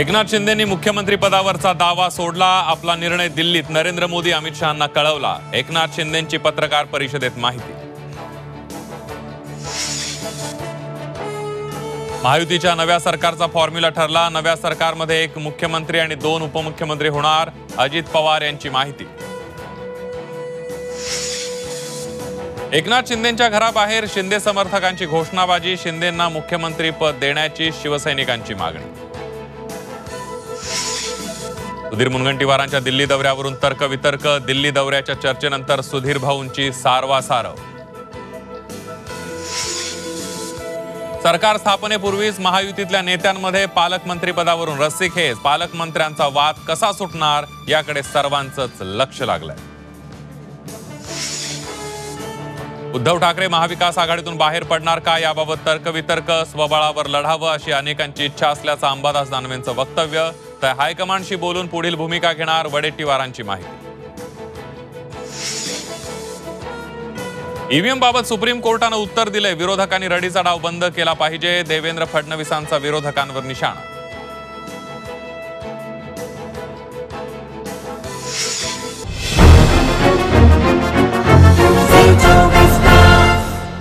एकनाथ शिंदेंनी मुख्यमंत्री पदावरचा दावा सोडला। आपला निर्णय दिल्लीत नरेंद्र मोदी अमित शहांना कळवला। एकनाथ शिंदेंची पत्रकार परिषदेत माहिती। महायुतीच्या नव्या सरकारचा फॉर्म्युला ठरला। नव्या सरकारमध्ये एक मुख्यमंत्री आणि 2 उपमुख्यमंत्री होणार। अजित पवार यांची माहिती। एकनाथ शिंदेंच्या घराबाहेर शिंदे समर्थकांची घोषणाबाजी। शिंदेंना मुख्यमंत्री पद देण्याची शिवसैनिकांची मागणी। सुधीर मुनगंटीवारांच्या दिल्ली दौऱ्यावरून तर्कवितर्क। दिल्ली दौऱ्याच्या चर्चेनंतर सुधीर भाऊंची सारवासारव। सरकार स्थापनेपूर्वीच महायुतीतल्या नेत्यांमध्ये पालकमंत्री पदावरून रस्सीखेच। पालकमंत्र्यांचा वाद कसा सुटणार याकडे सर्वांचंच लक्ष लागलंय। उद्धव ठाकरे महाविकास आघाडीतून बाहेर पडणार का याबाबत तर्कवितर्क। स्वबळावर लढावं अशी अनेकांची इच्छा असल्याचं अंबादास दानवेंचं वक्तव्य। तर हायकमांडशी बोलून पुढील भूमिका घेणार वडेट्टीवारांची माहिती। ईव्हीएम बाबत सुप्रीम कोर्टानं उत्तर दिले। विरोधकांनी रडीचा डाव बंद केला पाहिजे। देवेंद्र फडणवीसांचा विरोधकांवर निशाणा।